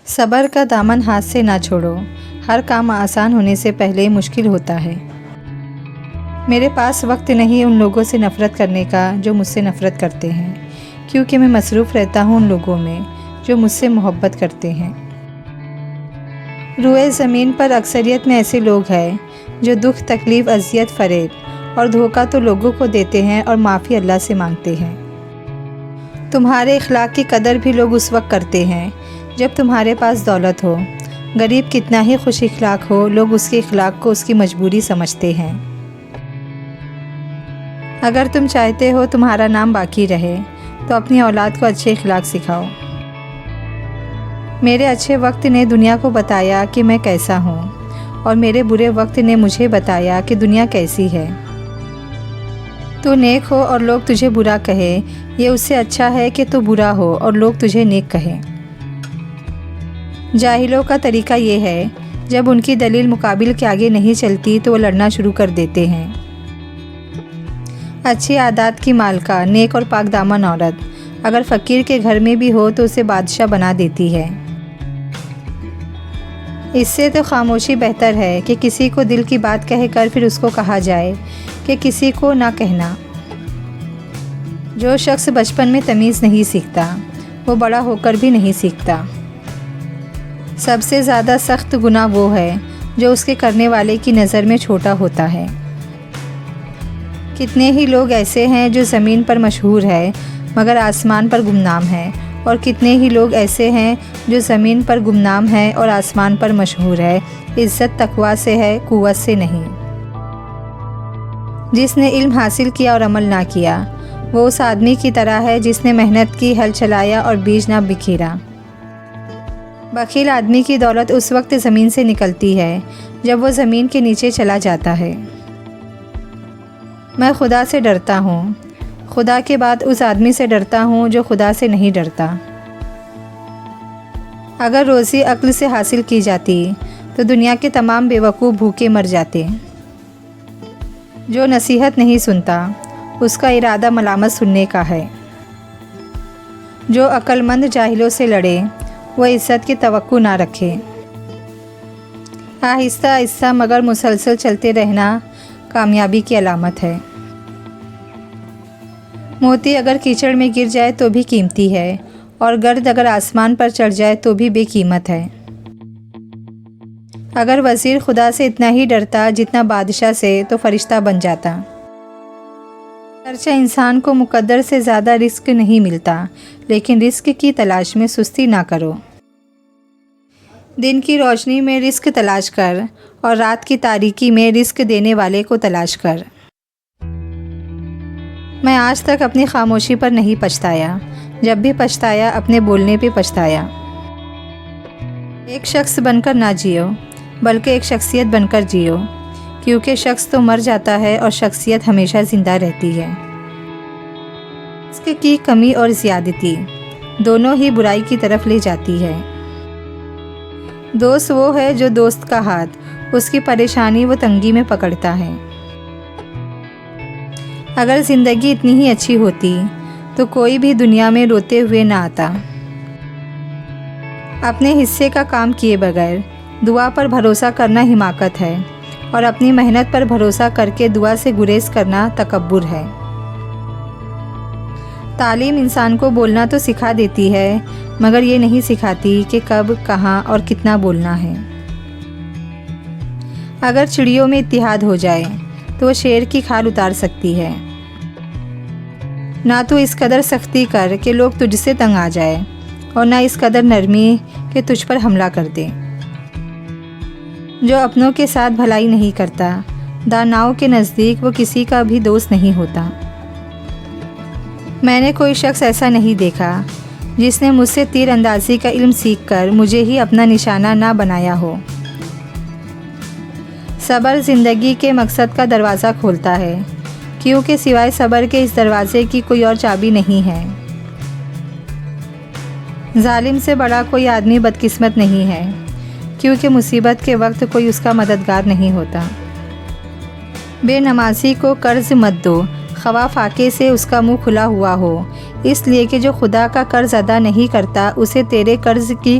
صبر کا دامن ہاتھ سے نہ چھوڑو، ہر کام آسان ہونے سے پہلے مشکل ہوتا ہے۔ میرے پاس وقت نہیں ان لوگوں سے نفرت کرنے کا جو مجھ سے نفرت کرتے ہیں، کیونکہ میں مصروف رہتا ہوں ان لوگوں میں جو مجھ سے محبت کرتے ہیں۔ روئے زمین پر اکثریت میں ایسے لوگ ہیں جو دکھ، تکلیف، اذیت، فریب اور دھوکہ تو لوگوں کو دیتے ہیں اور معافی اللہ سے مانگتے ہیں۔ تمہارے اخلاق کی قدر بھی لوگ اس وقت کرتے ہیں جب تمہارے پاس دولت ہو۔ غریب کتنا ہی خوش اخلاق ہو، لوگ اس کے اخلاق کو اس کی مجبوری سمجھتے ہیں۔ اگر تم چاہتے ہو تمہارا نام باقی رہے تو اپنی اولاد کو اچھے اخلاق سکھاؤ۔ میرے اچھے وقت نے دنیا کو بتایا کہ میں کیسا ہوں، اور میرے برے وقت نے مجھے بتایا کہ دنیا کیسی ہے۔ تو نیک ہو اور لوگ تجھے برا کہے، یہ اس سے اچھا ہے کہ تو برا ہو اور لوگ تجھے نیک کہیں۔ جاہلوں کا طریقہ یہ ہے، جب ان کی دلیل مقابل کے آگے نہیں چلتی تو وہ لڑنا شروع کر دیتے ہیں۔ اچھی عادات کی مالکہ، نیک اور پاک دامن عورت اگر فقیر کے گھر میں بھی ہو تو اسے بادشاہ بنا دیتی ہے۔ اس سے تو خاموشی بہتر ہے کہ کسی کو دل کی بات کہہ کر پھر اس کو کہا جائے کہ کسی کو نہ کہنا۔ جو شخص بچپن میں تمیز نہیں سیکھتا وہ بڑا ہو کر بھی نہیں سیکھتا۔ سب سے زیادہ سخت گناہ وہ ہے جو اس کے کرنے والے کی نظر میں چھوٹا ہوتا ہے۔ کتنے ہی لوگ ایسے ہیں جو زمین پر مشہور ہے مگر آسمان پر گمنام ہے، اور کتنے ہی لوگ ایسے ہیں جو زمین پر گمنام ہے اور آسمان پر مشہور ہے۔ عزت تقویٰ سے ہے، قوت سے نہیں۔ جس نے علم حاصل کیا اور عمل نہ کیا وہ اس آدمی کی طرح ہے جس نے محنت کی، ہل چلایا اور بیج نہ بکھیرا۔ بخیل آدمی کی دولت اس وقت زمین سے نکلتی ہے جب وہ زمین کے نیچے چلا جاتا ہے۔ میں خدا سے ڈرتا ہوں، خدا کے بعد اس آدمی سے ڈرتا ہوں جو خدا سے نہیں ڈرتا۔ اگر روزی عقل سے حاصل کی جاتی تو دنیا کے تمام بے وقوف بھوکے مر جاتے۔ جو نصیحت نہیں سنتا اس کا ارادہ ملامت سننے کا ہے۔ جو عقل مند جاہلوں سے لڑے وہ عزت کی توقع نہ رکھے۔ آہستہ آہستہ مگر مسلسل چلتے رہنا کامیابی کی علامت ہے۔ موتی اگر کیچڑ میں گر جائے تو بھی قیمتی ہے، اور گرد اگر آسمان پر چڑھ جائے تو بھی بے قیمت ہے۔ اگر وزیر خدا سے اتنا ہی ڈرتا جتنا بادشاہ سے تو فرشتہ بن جاتا۔ اگرچہ انسان کو مقدر سے زیادہ رزق نہیں ملتا، لیکن رزق کی تلاش میں سستی نہ کرو۔ دن کی روشنی میں رزق تلاش کر اور رات کی تاریکی میں رزق دینے والے کو تلاش کر۔ میں آج تک اپنی خاموشی پر نہیں پچھتایا، جب بھی پچھتایا اپنے بولنے پہ پچھتایا۔ ایک شخص بن کر نہ جیو بلکہ ایک شخصیت بن کر جیو، کیونکہ شخص تو مر جاتا ہے اور شخصیت ہمیشہ زندہ رہتی ہے۔ رزق کی کمی اور زیادتی دونوں ہی برائی کی طرف لے جاتی ہے۔ دوست وہ ہے جو دوست کا ہاتھ اس کی پریشانی و تنگی میں پکڑتا ہے۔ اگر زندگی اتنی ہی اچھی ہوتی تو کوئی بھی دنیا میں روتے ہوئے نہ آتا۔ اپنے حصے کا کام کیے بغیر دعا پر بھروسہ کرنا حماقت ہے، اور اپنی محنت پر بھروسہ کر کے دعا سے گریز کرنا تکبر ہے۔ تعلیم انسان کو بولنا تو سکھا دیتی ہے مگر یہ نہیں سکھاتی کہ کب، کہاں اور کتنا بولنا ہے۔ اگر چڑیوں میں اتحاد ہو جائے تو وہ شیر کی کھال اتار سکتی ہے۔ نہ تو اس قدر سختی کر کہ لوگ تجھ سے تنگ آ جائے، اور نہ اس قدر نرمی کہ تجھ پر حملہ کر دے۔ جو اپنوں کے ساتھ بھلائی نہیں کرتا، داناؤں کے نزدیک وہ کسی کا بھی دوست نہیں ہوتا۔ میں نے کوئی شخص ایسا نہیں دیکھا جس نے مجھ سے تیر اندازی کا علم سیکھ کر مجھے ہی اپنا نشانہ نہ بنایا ہو۔ صبر زندگی کے مقصد کا دروازہ کھولتا ہے، کیونکہ سوائے صبر کے اس دروازے کی کوئی اور چابی نہیں ہے۔ ظالم سے بڑا کوئی آدمی بدقسمت نہیں ہے، کیونکہ مصیبت کے وقت کوئی اس کا مددگار نہیں ہوتا۔ بے نمازی کو قرض مت دو، خواہ فاقے سے اس کا منہ کھلا ہوا ہو، اس لیے کہ جو خدا کا قرض ادا نہیں کرتا اسے تیرے قرض کی